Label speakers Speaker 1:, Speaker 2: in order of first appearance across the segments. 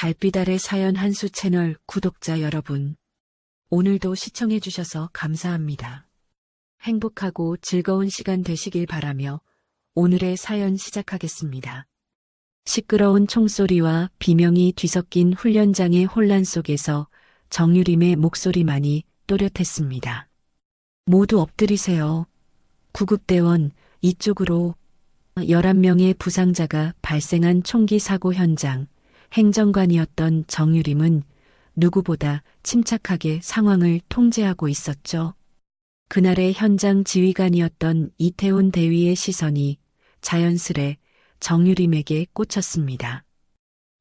Speaker 1: 달빛 아래 사연 한수 채널 구독자 여러분, 오늘도 시청해주셔서 감사합니다. 행복하고 즐거운 시간 되시길 바라며 오늘의 사연 시작하겠습니다. 시끄러운 총소리와 비명이 뒤섞인 훈련장의 혼란 속에서 정유림의 목소리만이 또렷했습니다. 모두 엎드리세요. 구급대원, 이쪽으로. 11명의 부상자가 발생한 총기 사고 현장, 행정관이었던 정유림은 누구보다 침착하게 상황을 통제하고 있었죠. 그날의 현장 지휘관이었던 이태훈 대위의 시선이 자연스레 정유림에게 꽂혔습니다.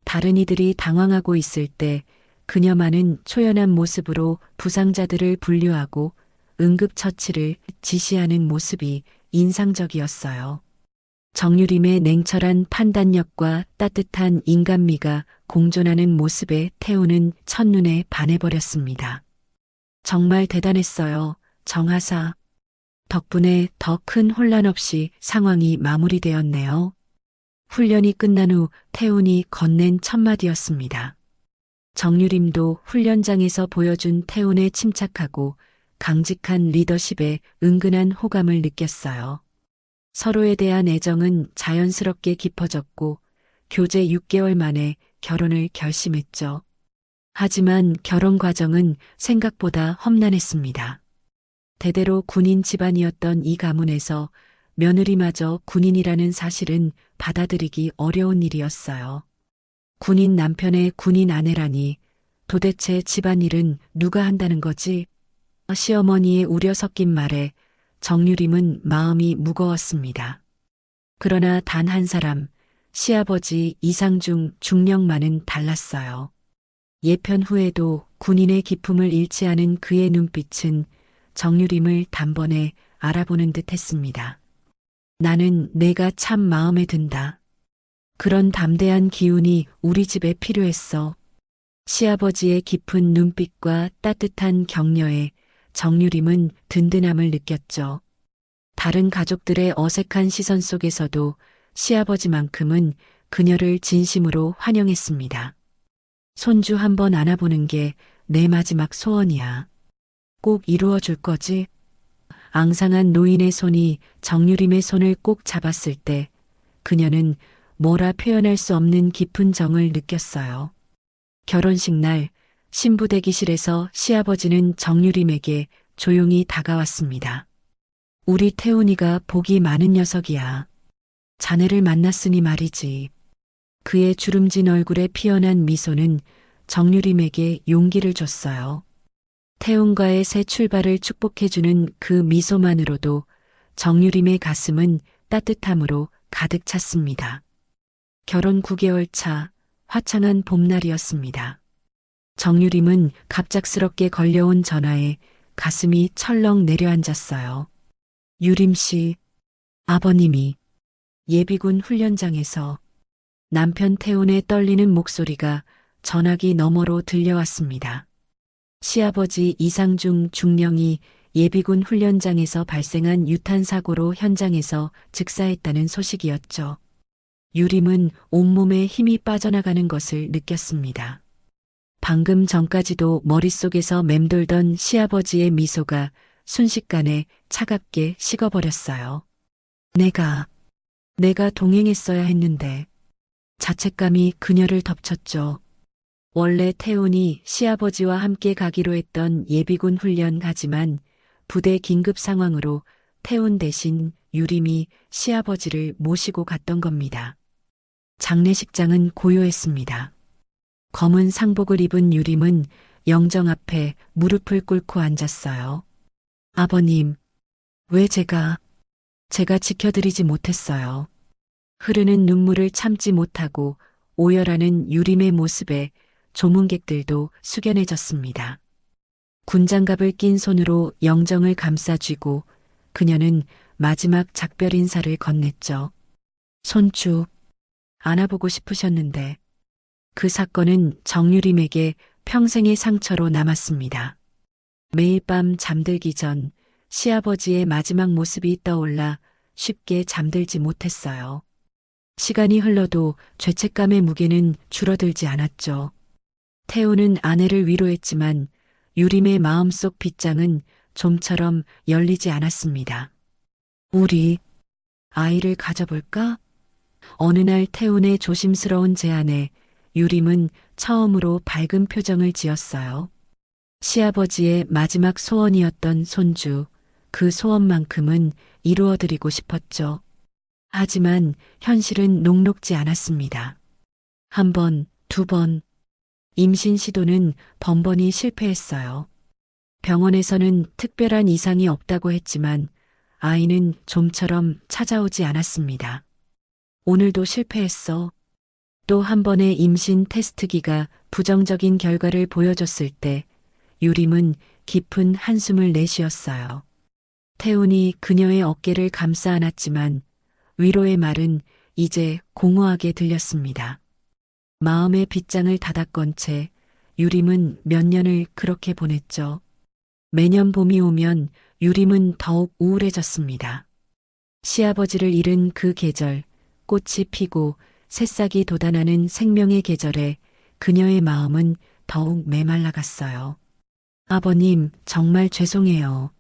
Speaker 1: 다른 이들이 당황하고 있을 때 그녀만은 초연한 모습으로 부상자들을 분류하고 응급처치를 지시하는 모습이 인상적이었어요. 정유림의 냉철한 판단력과 따뜻한 인간미가 공존하는 모습에 태우는 첫눈에 반해버렸습니다. 정말 대단했어요, 정하사. 덕분에 더 큰 혼란 없이 상황이 마무리되었네요. 훈련이 끝난 후 태훈이 건넨 첫마디였습니다. 정유림도 훈련장에서 보여준 태훈의 침착하고 강직한 리더십에 은근한 호감을 느꼈어요. 서로에 대한 애정은 자연스럽게 깊어졌고 교제 6개월 만에 결혼을 결심했죠. 하지만 결혼 과정은 생각보다 험난했습니다. 대대로 군인 집안이었던 이 가문에서 며느리마저 군인이라는 사실은 받아들이기 어려운 일이었어요. 군인 남편의 군인 아내라니 도대체 집안일은 누가 한다는 거지? 시어머니의 우려 섞인 말에 정유림은 마음이 무거웠습니다. 그러나 단 한 사람, 시아버지 이상중 중령만은 달랐어요. 예편 후에도 군인의 기품을 잃지 않은 그의 눈빛은 정유림을 단번에 알아보는 듯 했습니다. 나는 내가 참 마음에 든다. 그런 담대한 기운이 우리 집에 필요했어. 시아버지의 깊은 눈빛과 따뜻한 격려에 정유림은 든든함을 느꼈죠. 다른 가족들의 어색한 시선 속에서도 시아버지만큼은 그녀를 진심으로 환영했습니다. 손주 한번 안아보는 게 내 마지막 소원이야. 꼭 이루어줄 거지? 앙상한 노인의 손이 정유림의 손을 꼭 잡았을 때 그녀는 뭐라 표현할 수 없는 깊은 정을 느꼈어요. 결혼식 날 신부 대기실에서 시아버지는 정유림에게 조용히 다가왔습니다. 우리 태훈이가 복이 많은 녀석이야. 자네를 만났으니 말이지. 그의 주름진 얼굴에 피어난 미소는 정유림에게 용기를 줬어요. 태훈과의 새 출발을 축복해주는 그 미소만으로도 정유림의 가슴은 따뜻함으로 가득 찼습니다. 결혼 9개월 차 화창한 봄날이었습니다. 정유림은 갑작스럽게 걸려온 전화에 가슴이 철렁 내려앉았어요. 유림 씨, 아버님이. 예비군 훈련장에서 남편 태훈의 떨리는 목소리가 전화기 너머로 들려왔습니다. 시아버지 이상중 중령이 예비군 훈련장에서 발생한 유탄 사고로 현장에서 즉사했다는 소식이었죠. 유림은 온몸에 힘이 빠져나가는 것을 느꼈습니다. 방금 전까지도 머릿속에서 맴돌던 시아버지의 미소가 순식간에 차갑게 식어버렸어요. 내가 동행했어야 했는데. 자책감이 그녀를 덮쳤죠. 원래 태훈이 시아버지와 함께 가기로 했던 예비군 훈련 하지만 부대 긴급 상황으로 태훈 대신 유림이 시아버지를 모시고 갔던 겁니다. 장례식장은 고요했습니다. 검은 상복을 입은 유림은 영정 앞에 무릎을 꿇고 앉았어요. 아버님, 왜 제가 지켜드리지 못했어요. 흐르는 눈물을 참지 못하고 오열하는 유림의 모습에 조문객들도 숙연해졌습니다. 군장갑을 낀 손으로 영정을 감싸쥐고 그녀는 마지막 작별 인사를 건넸죠. 손주, 안아보고 싶으셨는데. 그 사건은 정유림에게 평생의 상처로 남았습니다. 매일 밤 잠들기 전 시아버지의 마지막 모습이 떠올라 쉽게 잠들지 못했어요. 시간이 흘러도 죄책감의 무게는 줄어들지 않았죠. 태우는 아내를 위로했지만 유림의 마음속 빗장은 좀처럼 열리지 않았습니다. 우리 아이를 가져볼까? 어느 날 태훈의 조심스러운 제안에 유림은 처음으로 밝은 표정을 지었어요. 시아버지의 마지막 소원이었던 손주, 그 소원만큼은 이루어드리고 싶었죠. 하지만 현실은 녹록지 않았습니다. 한 번, 두 번, 임신 시도는 번번이 실패했어요. 병원에서는 특별한 이상이 없다고 했지만 아이는 좀처럼 찾아오지 않았습니다. 오늘도 실패했어. 또 한 번의 임신 테스트기가 부정적인 결과를 보여줬을 때 유림은 깊은 한숨을 내쉬었어요. 태훈이 그녀의 어깨를 감싸 안았지만 위로의 말은 이제 공허하게 들렸습니다. 마음의 빗장을 닫아건 채 유림은 몇 년을 그렇게 보냈죠. 매년 봄이 오면 유림은 더욱 우울해졌습니다. 시아버지를 잃은 그 계절, 꽃이 피고 새싹이 돋아나는 생명의 계절에 그녀의 마음은 더욱 메말라갔어요. 아버님, 정말 죄송해요.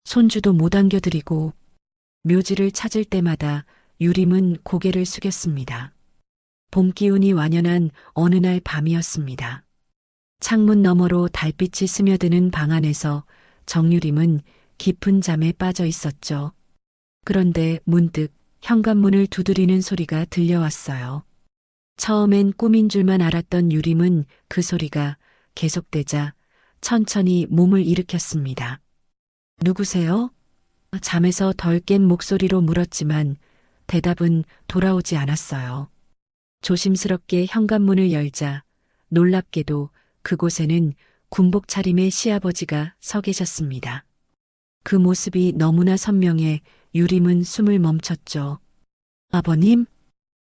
Speaker 1: 손주도 못 안겨드리고. 묘지를 찾을 때마다 유림은 고개를 숙였습니다. 봄 기운이 완연한 어느 날 밤이었습니다. 창문 너머로 달빛이 스며드는 방 안에서 정유림은 깊은 잠에 빠져 있었죠. 그런데 문득 현관문을 두드리는 소리가 들려왔어요. 처음엔 꿈인 줄만 알았던 유림은 그 소리가 계속되자 천천히 몸을 일으켰습니다. 누구세요? 잠에서 덜 깬 목소리로 물었지만 대답은 돌아오지 않았어요. 조심스럽게 현관문을 열자 놀랍게도 그곳에는 군복 차림의 시아버지가 서 계셨습니다. 그 모습이 너무나 선명해 유림은 숨을 멈췄죠. 아버님?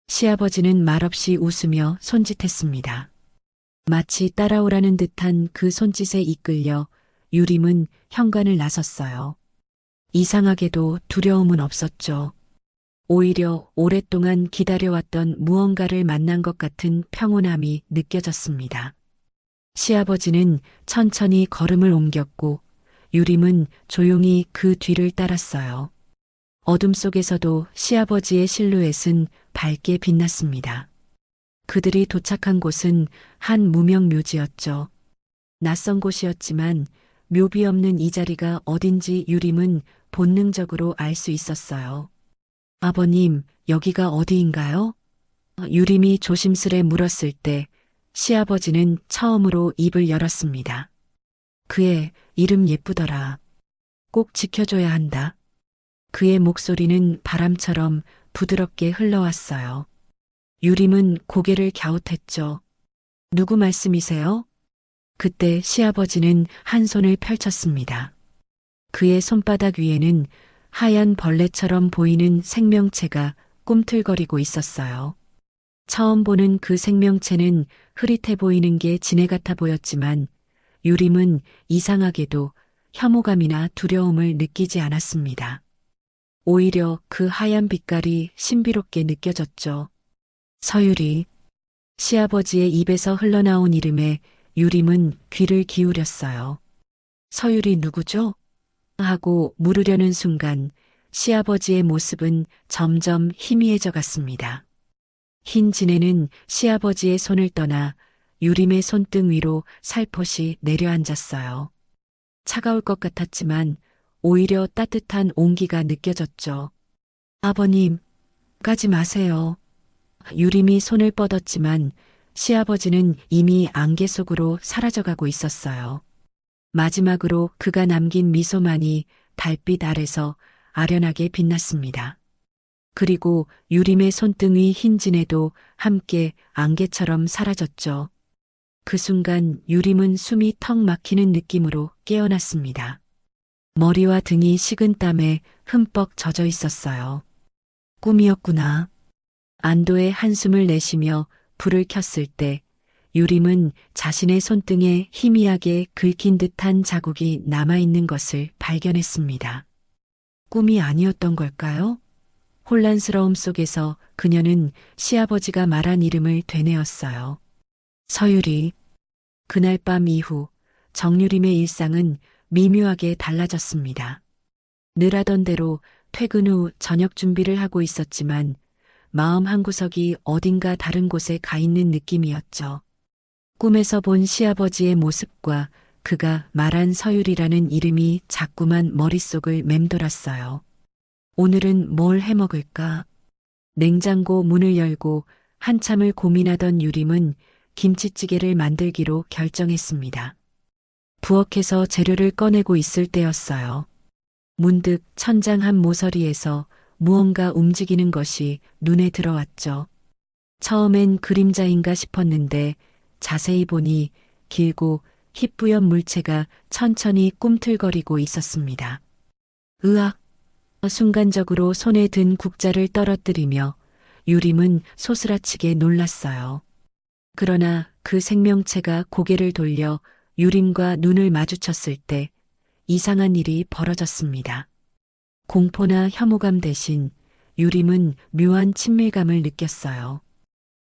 Speaker 1: 시아버지는 말없이 웃으며 손짓했습니다. 마치 따라오라는 듯한 그 손짓에 이끌려 유림은 현관을 나섰어요. 이상하게도 두려움은 없었죠. 오히려 오랫동안 기다려왔던 무언가를 만난 것 같은 평온함이 느껴졌습니다. 시아버지는 천천히 걸음을 옮겼고 유림은 조용히 그 뒤를 따랐어요. 어둠 속에서도 시아버지의 실루엣은 밝게 빛났습니다. 그들이 도착한 곳은 한 무명 묘지였죠. 낯선 곳이었지만 묘비 없는 이 자리가 어딘지 유림은 본능적으로 알 수 있었어요. 아버님, 여기가 어디인가요? 유림이 조심스레 물었을 때 시아버지는 처음으로 입을 열었습니다. 그의 이름 예쁘더라. 꼭 지켜줘야 한다. 그의 목소리는 바람처럼 부드럽게 흘러왔어요. 유림은 고개를 갸웃했죠. 누구 말씀이세요? 그때 시아버지는 한 손을 펼쳤습니다. 그의 손바닥 위에는 하얀 벌레처럼 보이는 생명체가 꿈틀거리고 있었어요. 처음 보는 그 생명체는 흐릿해 보이는 게 지네 같아 보였지만 유림은 이상하게도 혐오감이나 두려움을 느끼지 않았습니다. 오히려 그 하얀 빛깔이 신비롭게 느껴졌죠. 서유리. 시아버지의 입에서 흘러나온 이름에 유림은 귀를 기울였어요. 서유리 누구죠? 하고 물으려는 순간 시아버지의 모습은 점점 희미해져 갔습니다. 흰 지네는 시아버지의 손을 떠나 유림의 손등 위로 살포시 내려앉았어요. 차가울 것 같았지만 오히려 따뜻한 온기가 느껴졌죠. 아버님, 가지 마세요. 유림이 손을 뻗었지만 시아버지는 이미 안개 속으로 사라져가고 있었어요. 마지막으로 그가 남긴 미소만이 달빛 아래서 아련하게 빛났습니다. 그리고 유림의 손등 위 흰진에도 함께 안개처럼 사라졌죠. 그 순간 유림은 숨이 턱 막히는 느낌으로 깨어났습니다. 머리와 등이 식은 땀에 흠뻑 젖어 있었어요. 꿈이었구나. 안도의 한숨을 내쉬며 불을 켰을 때 유림은 자신의 손등에 희미하게 긁힌 듯한 자국이 남아있는 것을 발견했습니다. 꿈이 아니었던 걸까요? 혼란스러움 속에서 그녀는 시아버지가 말한 이름을 되뇌었어요. 서유리. 그날 밤 이후 정유림의 일상은 미묘하게 달라졌습니다. 늘 하던 대로 퇴근 후 저녁 준비를 하고 있었지만 마음 한구석이 어딘가 다른 곳에 가 있는 느낌이었죠. 꿈에서 본 시아버지의 모습과 그가 말한 서율이라는 이름이 자꾸만 머릿속을 맴돌았어요. 오늘은 뭘 해먹을까? 냉장고 문을 열고 한참을 고민하던 유림은 김치찌개를 만들기로 결정했습니다. 부엌에서 재료를 꺼내고 있을 때였어요. 문득 천장 한 모서리에서 무언가 움직이는 것이 눈에 들어왔죠. 처음엔 그림자인가 싶었는데 자세히 보니 길고 희뿌연 물체가 천천히 꿈틀거리고 있었습니다. 으악! 순간적으로 손에 든 국자를 떨어뜨리며 유림은 소스라치게 놀랐어요. 그러나 그 생명체가 고개를 돌려 유림과 눈을 마주쳤을 때 이상한 일이 벌어졌습니다. 공포나 혐오감 대신 유림은 묘한 친밀감을 느꼈어요.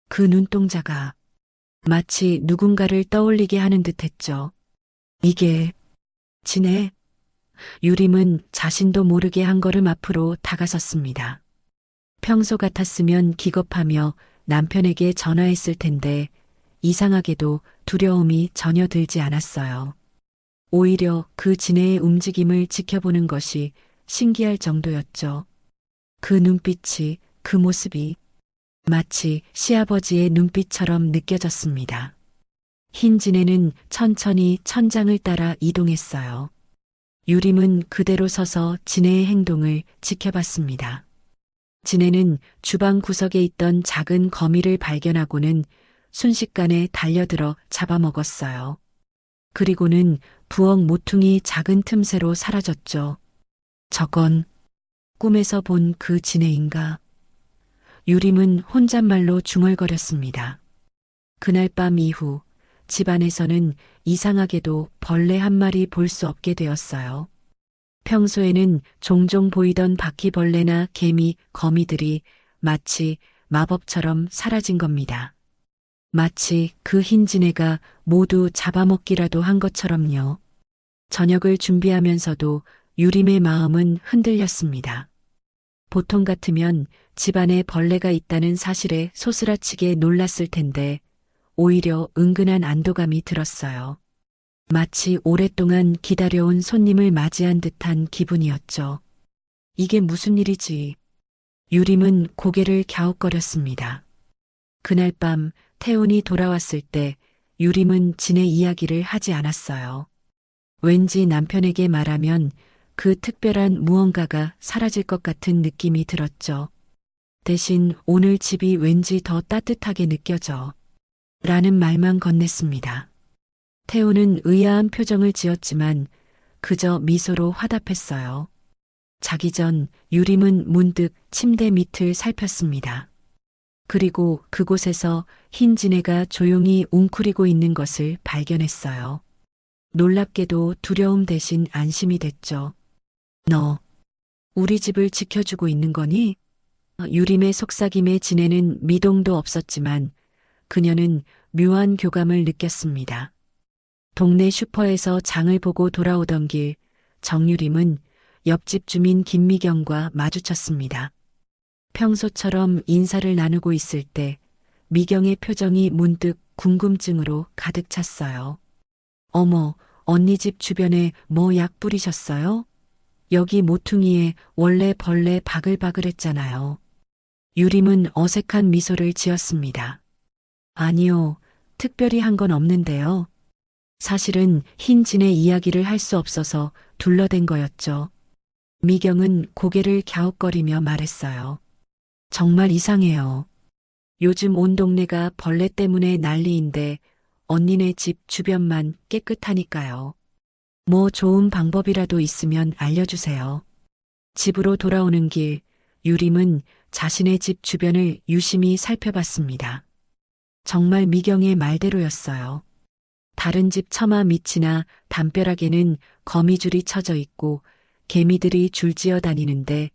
Speaker 1: 그 눈동자가 마치 누군가를 떠올리게 하는 듯 했죠. 이게 지네. 유림은 자신도 모르게 한 걸음 앞으로 다가섰습니다. 평소 같았으면 기겁하며 남편에게 전화했을 텐데 이상하게도 두려움이 전혀 들지 않았어요. 오히려 그 지네의 움직임을 지켜보는 것이 신기할 정도였죠. 그 눈빛이, 그 모습이 마치 시아버지의 눈빛처럼 느껴졌습니다. 흰 지네는 천천히 천장을 따라 이동했어요. 유림은 그대로 서서 지네의 행동을 지켜봤습니다. 지네는 주방 구석에 있던 작은 거미를 발견하고는 순식간에 달려들어 잡아먹었어요. 그리고는 부엌 모퉁이 작은 틈새로 사라졌죠. 저건 꿈에서 본 그 지네인가? 유림은 혼잣말로 중얼거렸습니다. 그날 밤 이후 집안에서는 이상하게도 벌레 한 마리 볼 수 없게 되었어요. 평소에는 종종 보이던 바퀴벌레나 개미, 거미들이 마치 마법처럼 사라진 겁니다. 마치 그 흰 지네가 모두 잡아먹기라도 한 것처럼요. 저녁을 준비하면서도 유림의 마음은 흔들렸습니다. 보통 같으면 집안에 벌레가 있다는 사실에 소스라치게 놀랐을 텐데 오히려 은근한 안도감이 들었어요. 마치 오랫동안 기다려온 손님을 맞이한 듯한 기분이었죠. 이게 무슨 일이지? 유림은 고개를 갸웃거렸습니다. 그날 밤 태훈이 돌아왔을 때 유림은 진의 이야기를 하지 않았어요. 왠지 남편에게 말하면 그 특별한 무언가가 사라질 것 같은 느낌이 들었죠. 대신 오늘 집이 왠지 더 따뜻하게 느껴져. 라는 말만 건넸습니다. 태우는 의아한 표정을 지었지만 그저 미소로 화답했어요. 자기 전 유림은 문득 침대 밑을 살폈습니다. 그리고 그곳에서 흰 지네가 조용히 웅크리고 있는 것을 발견했어요. 놀랍게도 두려움 대신 안심이 됐죠. 너, 우리 집을 지켜주고 있는 거니? 유림의 속삭임에 지네는 미동도 없었지만 그녀는 묘한 교감을 느꼈습니다. 동네 슈퍼에서 장을 보고 돌아오던 길, 정유림은 옆집 주민 김미경과 마주쳤습니다. 평소처럼 인사를 나누고 있을 때 미경의 표정이 문득 궁금증으로 가득 찼어요. 어머, 언니 집 주변에 뭐 약 뿌리셨어요? 여기 모퉁이에 원래 벌레 바글바글했잖아요. 유림은 어색한 미소를 지었습니다. 아니요, 특별히 한 건 없는데요. 사실은 흰 진의 이야기를 할 수 없어서 둘러댄 거였죠. 미경은 고개를 갸웃거리며 말했어요. 정말 이상해요. 요즘 온 동네가 벌레 때문에 난리인데 언니네 집 주변만 깨끗하니까요. 뭐 좋은 방법이라도 있으면 알려주세요. 집으로 돌아오는 길, 유림은 자신의 집 주변을 유심히 살펴봤습니다. 정말 미경의 말대로였어요. 다른 집 처마 밑이나 담벼락에는 거미줄이 쳐져 있고 개미들이 줄지어 다니는데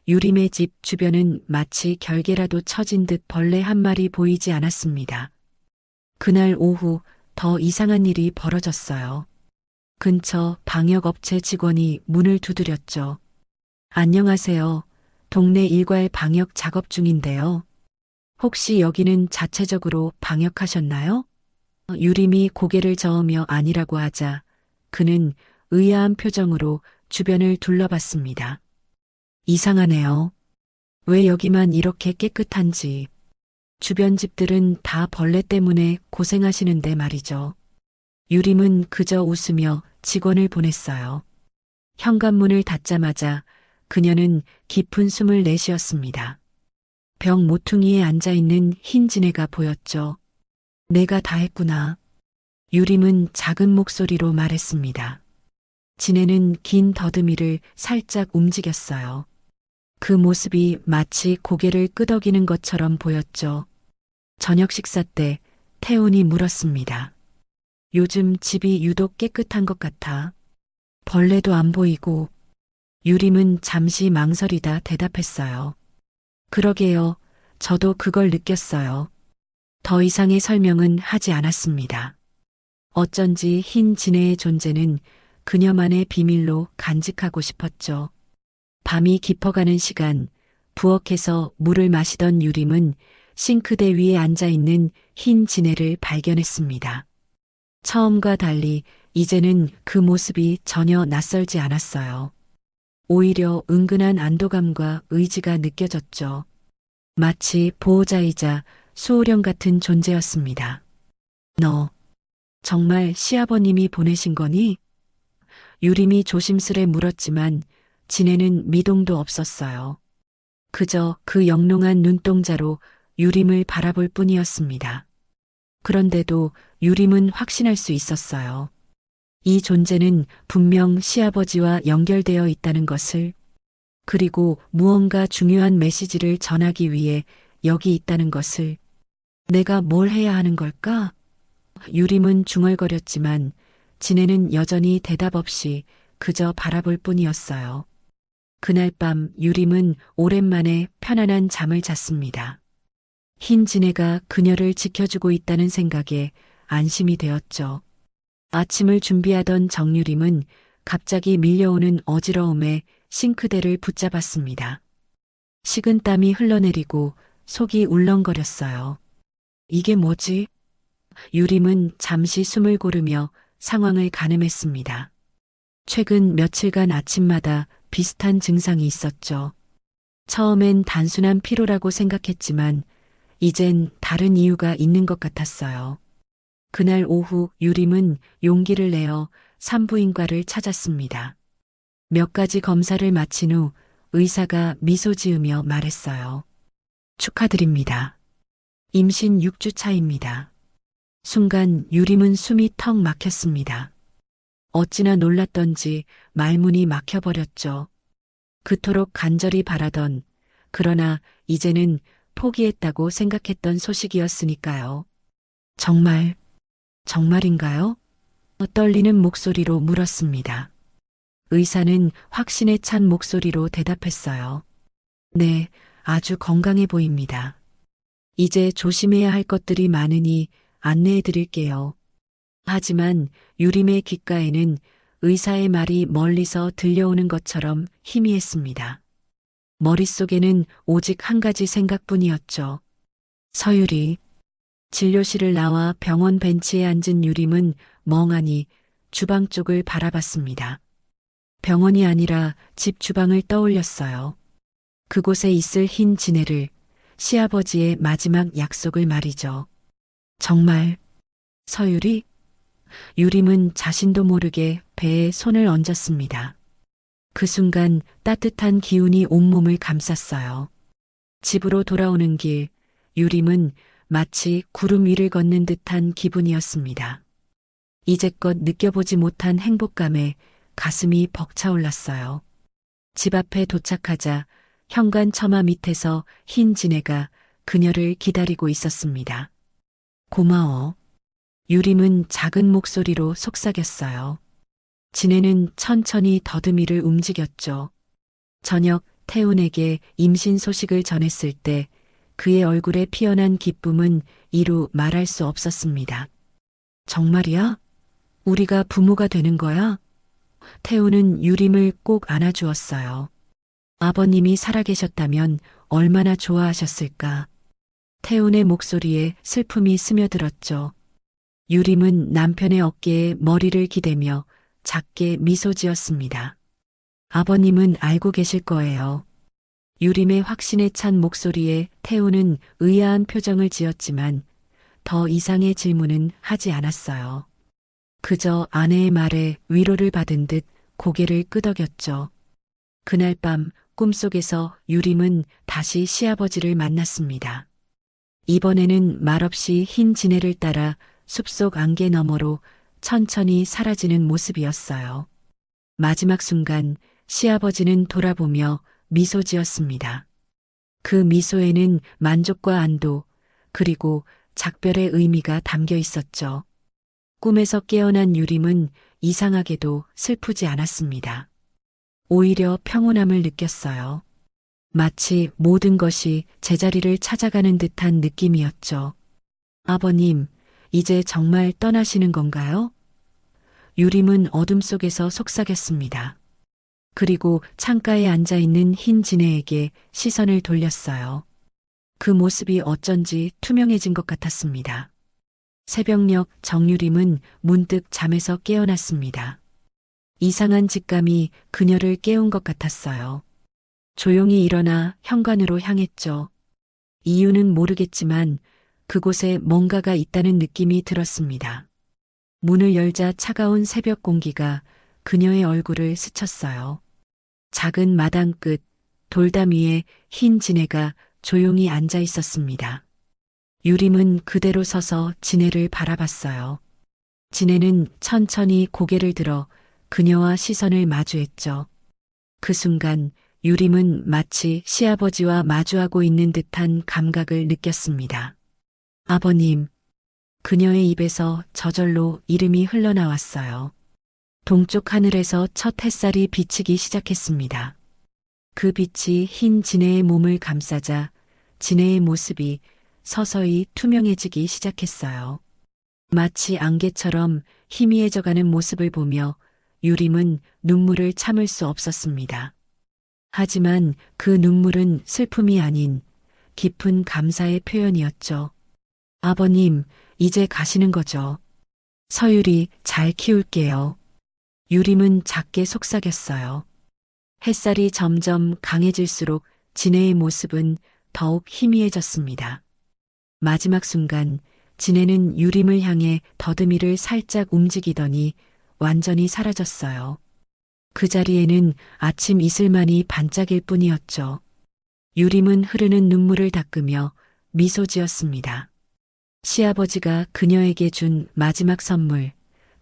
Speaker 1: 유림의 집 주변은 마치 결계라도 쳐진 듯 벌레 한 마리 보이지 않았습니다. 그날 오후 더 이상한 일이 벌어졌어요. 근처 방역업체 직원이 문을 두드렸죠. 안녕하세요. 동네 일괄 방역 작업 중인데요. 혹시 여기는 자체적으로 방역하셨나요? 유림이 고개를 저으며 아니라고 하자 그는 의아한 표정으로 주변을 둘러봤습니다. 이상하네요. 왜 여기만 이렇게 깨끗한지. 주변 집들은 다 벌레 때문에 고생하시는데 말이죠. 유림은 그저 웃으며 직원을 보냈어요. 현관문을 닫자마자 그녀는 깊은 숨을 내쉬었습니다. 벽 모퉁이에 앉아있는 흰 지네가 보였죠. 내가 다 했구나. 유림은 작은 목소리로 말했습니다. 지네는 긴 더듬이를 살짝 움직였어요. 그 모습이 마치 고개를 끄덕이는 것처럼 보였죠. 저녁 식사 때 태훈이 물었습니다. 요즘 집이 유독 깨끗한 것 같아. 벌레도 안 보이고. 유림은 잠시 망설이다 대답했어요. 그러게요. 저도 그걸 느꼈어요. 더 이상의 설명은 하지 않았습니다. 어쩐지 흰 지네의 존재는 그녀만의 비밀로 간직하고 싶었죠. 밤이 깊어가는 시간, 부엌에서 물을 마시던 유림은 싱크대 위에 앉아있는 흰 지네를 발견했습니다. 처음과 달리 이제는 그 모습이 전혀 낯설지 않았어요. 오히려 은근한 안도감과 의지가 느껴졌죠. 마치 보호자이자 수호령 같은 존재였습니다. 너, 정말 시아버님이 보내신 거니? 유림이 조심스레 물었지만 지네는 미동도 없었어요. 그저 그 영롱한 눈동자로 유림을 바라볼 뿐이었습니다. 그런데도 유림은 확신할 수 있었어요. 이 존재는 분명 시아버지와 연결되어 있다는 것을, 그리고 무언가 중요한 메시지를 전하기 위해 여기 있다는 것을. 내가 뭘 해야 하는 걸까? 유림은 중얼거렸지만 지네는 여전히 대답 없이 그저 바라볼 뿐이었어요. 그날 밤 유림은 오랜만에 편안한 잠을 잤습니다. 흰 지네가 그녀를 지켜주고 있다는 생각에 안심이 되었죠. 아침을 준비하던 정유림은 갑자기 밀려오는 어지러움에 싱크대를 붙잡았습니다. 식은 땀이 흘러내리고 속이 울렁거렸어요. 이게 뭐지? 유림은 잠시 숨을 고르며 상황을 가늠했습니다. 최근 며칠간 아침마다 비슷한 증상이 있었죠. 처음엔 단순한 피로라고 생각했지만 이젠 다른 이유가 있는 것 같았어요. 그날 오후 유림은 용기를 내어 산부인과를 찾았습니다. 몇 가지 검사를 마친 후 의사가 미소 지으며 말했어요. 축하드립니다. 임신 6주 차입니다. 순간 유림은 숨이 턱 막혔습니다. 어찌나 놀랐던지 말문이 막혀버렸죠. 그토록 간절히 바라던, 그러나 이제는 포기했다고 생각했던 소식이었으니까요. 정말인가요? 떨리는 목소리로 물었습니다. 의사는 확신에 찬 목소리로 대답했어요. 네, 아주 건강해 보입니다. 이제 조심해야 할 것들이 많으니 안내해 드릴게요. 하지만 유림의 귓가에는 의사의 말이 멀리서 들려오는 것처럼 희미했습니다. 머릿속에는 오직 한 가지 생각뿐이었죠. 서유리. 진료실을 나와 병원 벤치에 앉은 유림은 멍하니 주방 쪽을 바라봤습니다. 병원이 아니라 집 주방을 떠올렸어요. 그곳에 있을 흰 지네를, 시아버지의 마지막 약속을 말이죠. 정말, 서유리? 유림은 자신도 모르게 배에 손을 얹었습니다. 그 순간 따뜻한 기운이 온몸을 감쌌어요. 집으로 돌아오는 길, 유림은 마치 구름 위를 걷는 듯한 기분이었습니다. 이제껏 느껴보지 못한 행복감에 가슴이 벅차올랐어요. 집 앞에 도착하자 현관 처마 밑에서 흰 지네가 그녀를 기다리고 있었습니다. 고마워. 유림은 작은 목소리로 속삭였어요. 지네는 천천히 더듬이를 움직였죠. 저녁 태훈에게 임신 소식을 전했을 때 그의 얼굴에 피어난 기쁨은 이루 말할 수 없었습니다. 정말이야? 우리가 부모가 되는 거야? 태훈은 유림을 꼭 안아주었어요. 아버님이 살아계셨다면 얼마나 좋아하셨을까. 태훈의 목소리에 슬픔이 스며들었죠. 유림은 남편의 어깨에 머리를 기대며 작게 미소 지었습니다. 아버님은 알고 계실 거예요. 유림의 확신에 찬 목소리에 태훈은 의아한 표정을 지었지만 더 이상의 질문은 하지 않았어요. 그저 아내의 말에 위로를 받은 듯 고개를 끄덕였죠. 그날 밤 꿈속에서 유림은 다시 시아버지를 만났습니다. 이번에는 말없이 흰 지네를 따라 숲속 안개 너머로 천천히 사라지는 모습이었어요. 마지막 순간 시아버지는 돌아보며 미소 지었습니다. 그 미소에는 만족과 안도, 그리고 작별의 의미가 담겨 있었죠. 꿈에서 깨어난 유림은 이상하게도 슬프지 않았습니다. 오히려 평온함을 느꼈어요. 마치 모든 것이 제자리를 찾아가는 듯한 느낌이었죠. 아버님, 이제 정말 떠나시는 건가요? 유림은 어둠 속에서 속삭였습니다. 그리고 창가에 앉아 있는 흰 지네에게 시선을 돌렸어요. 그 모습이 어쩐지 투명해진 것 같았습니다. 새벽녘 정유림은 문득 잠에서 깨어났습니다. 이상한 직감이 그녀를 깨운 것 같았어요. 조용히 일어나 현관으로 향했죠. 이유는 모르겠지만 그곳에 뭔가가 있다는 느낌이 들었습니다. 문을 열자 차가운 새벽 공기가 그녀의 얼굴을 스쳤어요. 작은 마당 끝 돌담 위에 흰 지네가 조용히 앉아 있었습니다. 유림은 그대로 서서 지네를 바라봤어요. 지네는 천천히 고개를 들어 그녀와 시선을 마주했죠. 그 순간 유림은 마치 시아버지와 마주하고 있는 듯한 감각을 느꼈습니다. 아버님, 그녀의 입에서 저절로 이름이 흘러나왔어요. 동쪽 하늘에서 첫 햇살이 비치기 시작했습니다. 그 빛이 흰 지네의 몸을 감싸자 지네의 모습이 서서히 투명해지기 시작했어요. 마치 안개처럼 희미해져가는 모습을 보며 유림은 눈물을 참을 수 없었습니다. 하지만 그 눈물은 슬픔이 아닌 깊은 감사의 표현이었죠. 아버님, 이제 가시는 거죠. 서율이 잘 키울게요. 유림은 작게 속삭였어요. 햇살이 점점 강해질수록 지네의 모습은 더욱 희미해졌습니다. 마지막 순간 지네는 유림을 향해 더듬이를 살짝 움직이더니 완전히 사라졌어요. 그 자리에는 아침 이슬만이 반짝일 뿐이었죠. 유림은 흐르는 눈물을 닦으며 미소 지었습니다. 시아버지가 그녀에게 준 마지막 선물,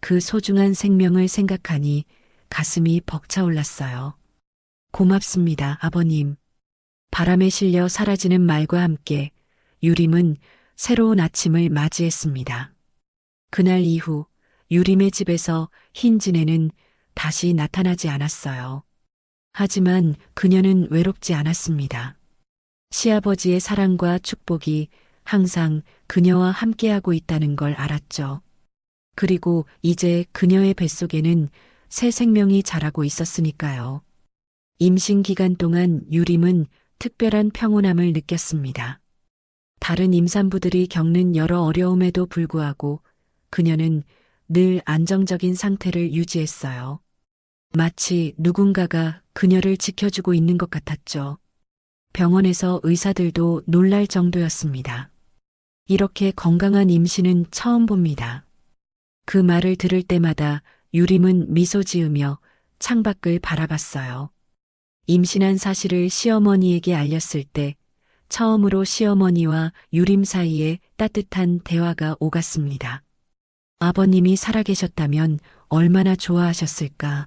Speaker 1: 그 소중한 생명을 생각하니 가슴이 벅차올랐어요. 고맙습니다, 아버님. 바람에 실려 사라지는 말과 함께 유림은 새로운 아침을 맞이했습니다. 그날 이후 유림의 집에서 흰 지네는 다시 나타나지 않았어요. 하지만 그녀는 외롭지 않았습니다. 시아버지의 사랑과 축복이 항상 그녀와 함께하고 있다는 걸 알았죠. 그리고 이제 그녀의 뱃속에는 새 생명이 자라고 있었으니까요. 임신 기간 동안 유림은 특별한 평온함을 느꼈습니다. 다른 임산부들이 겪는 여러 어려움에도 불구하고 그녀는 늘 안정적인 상태를 유지했어요. 마치 누군가가 그녀를 지켜주고 있는 것 같았죠. 병원에서 의사들도 놀랄 정도였습니다. 이렇게 건강한 임신은 처음 봅니다. 그 말을 들을 때마다 유림은 미소 지으며 창밖을 바라봤어요. 임신한 사실을 시어머니에게 알렸을 때 처음으로 시어머니와 유림 사이에 따뜻한 대화가 오갔습니다. 아버님이 살아계셨다면 얼마나 좋아하셨을까.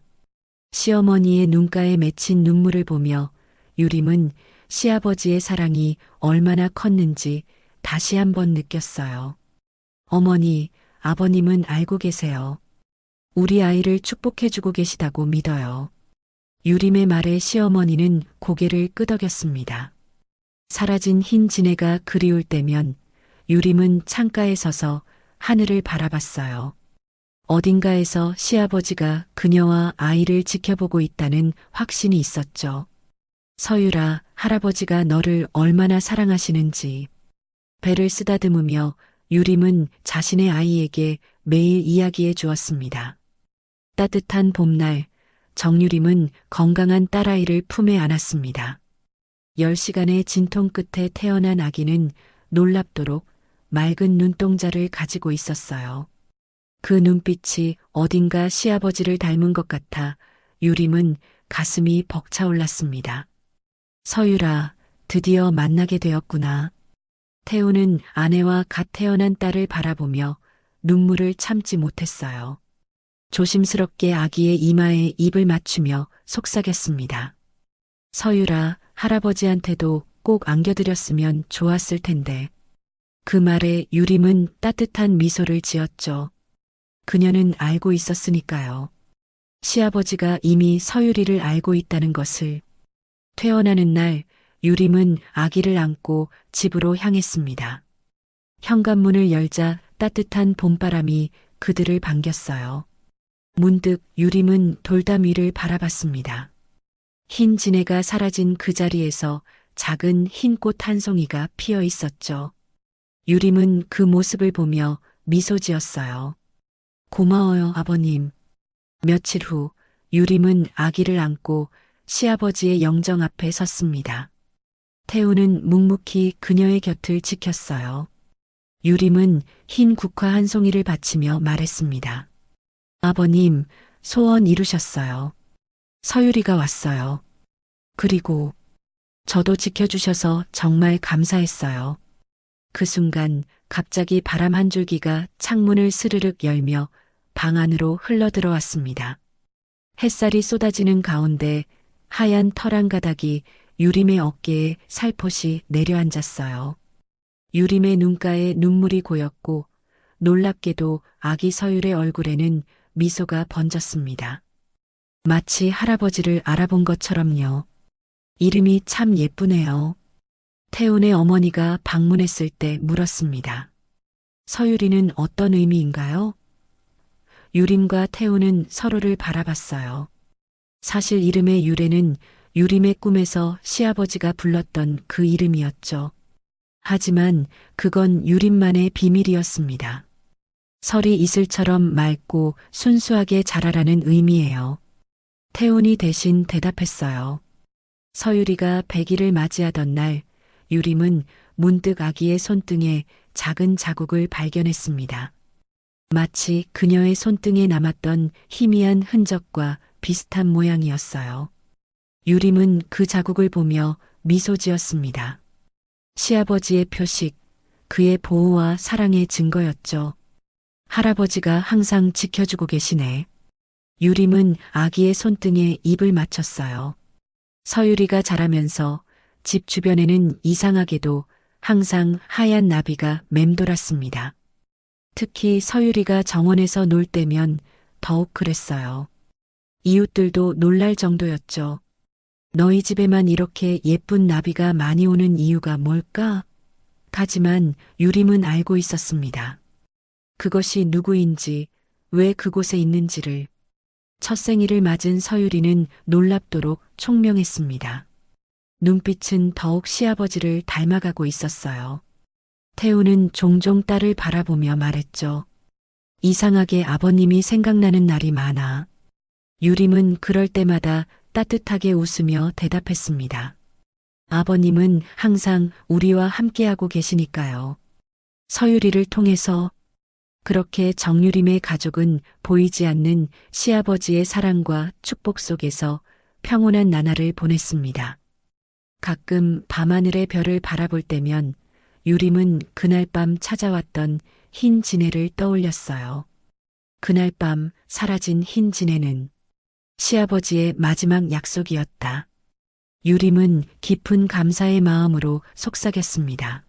Speaker 1: 시어머니의 눈가에 맺힌 눈물을 보며 유림은 시아버지의 사랑이 얼마나 컸는지 다시 한번 느꼈어요. 어머니, 아버님은 알고 계세요. 우리 아이를 축복해주고 계시다고 믿어요. 유림의 말에 시어머니는 고개를 끄덕였습니다. 사라진 흰 지네가 그리울 때면 유림은 창가에 서서 하늘을 바라봤어요. 어딘가에서 시아버지가 그녀와 아이를 지켜보고 있다는 확신이 있었죠. 서유라, 할아버지가 너를 얼마나 사랑하시는지. 배를 쓰다듬으며 유림은 자신의 아이에게 매일 이야기해 주었습니다. 따뜻한 봄날, 정유림은 건강한 딸아이를 품에 안았습니다. 10시간의 진통 끝에 태어난 아기는 놀랍도록 맑은 눈동자를 가지고 있었어요. 그 눈빛이 어딘가 시아버지를 닮은 것 같아 유림은 가슴이 벅차올랐습니다. 서유라, 드디어 만나게 되었구나. 태우는 아내와 갓 태어난 딸을 바라보며 눈물을 참지 못했어요. 조심스럽게 아기의 이마에 입을 맞추며 속삭였습니다. 서유라, 할아버지한테도 꼭 안겨드렸으면 좋았을 텐데. 그 말에 유림은 따뜻한 미소를 지었죠. 그녀는 알고 있었으니까요. 시아버지가 이미 서유리를 알고 있다는 것을. 퇴원하는 날 유림은 아기를 안고 집으로 향했습니다. 현관문을 열자 따뜻한 봄바람이 그들을 반겼어요. 문득 유림은 돌담 위를 바라봤습니다. 흰 지네가 사라진 그 자리에서 작은 흰 꽃 한 송이가 피어 있었죠. 유림은 그 모습을 보며 미소 지었어요. 고마워요, 아버님. 며칠 후 유림은 아기를 안고 시아버지의 영정 앞에 섰습니다. 태우는 묵묵히 그녀의 곁을 지켰어요. 유림은 흰 국화 한 송이를 바치며 말했습니다. 아버님, 소원 이루셨어요. 서유리가 왔어요. 그리고 저도 지켜주셔서 정말 감사했어요. 그 순간 갑자기 바람 한 줄기가 창문을 스르륵 열며 방 안으로 흘러들어왔습니다. 햇살이 쏟아지는 가운데 하얀 털 한 가닥이 유림의 어깨에 살포시 내려앉았어요. 유림의 눈가에 눈물이 고였고 놀랍게도 아기 서율의 얼굴에는 미소가 번졌습니다. 마치 할아버지를 알아본 것처럼요. 이름이 참 예쁘네요. 태운의 어머니가 방문했을 때 물었습니다. 서유리는 어떤 의미인가요? 유림과 태운은 서로를 바라봤어요. 사실 이름의 유래는 유림의 꿈에서 시아버지가 불렀던 그 이름이었죠. 하지만 그건 유림만의 비밀이었습니다. 설이 이슬처럼 맑고 순수하게 자라라는 의미예요. 태운이 대신 대답했어요. 서유리가 100일을 맞이하던 날 유림은 문득 아기의 손등에 작은 자국을 발견했습니다. 마치 그녀의 손등에 남았던 희미한 흔적과 비슷한 모양이었어요. 유림은 그 자국을 보며 미소 지었습니다. 시아버지의 표식, 그의 보호와 사랑의 증거였죠. 할아버지가 항상 지켜주고 계시네. 유림은 아기의 손등에 입을 맞췄어요. 서유리가 자라면서 집 주변에는 이상하게도 항상 하얀 나비가 맴돌았습니다. 특히 서유리가 정원에서 놀 때면 더욱 그랬어요. 이웃들도 놀랄 정도였죠. 너희 집에만 이렇게 예쁜 나비가 많이 오는 이유가 뭘까? 하지만 유림은 알고 있었습니다. 그것이 누구인지, 왜 그곳에 있는지를. 첫 생일을 맞은 서유리는 놀랍도록 총명했습니다. 눈빛은 더욱 시아버지를 닮아가고 있었어요. 태우는 종종 딸을 바라보며 말했죠. 이상하게 아버님이 생각나는 날이 많아. 유림은 그럴 때마다 따뜻하게 웃으며 대답했습니다. 아버님은 항상 우리와 함께하고 계시니까요. 서유리를 통해서 그렇게 정유림의 가족은 보이지 않는 시아버지의 사랑과 축복 속에서 평온한 나날을 보냈습니다. 가끔 밤하늘의 별을 바라볼 때면 유림은 그날 밤 찾아왔던 흰 지네를 떠올렸어요. 그날 밤 사라진 흰 지네는 시아버지의 마지막 약속이었다. 유림은 깊은 감사의 마음으로 속삭였습니다.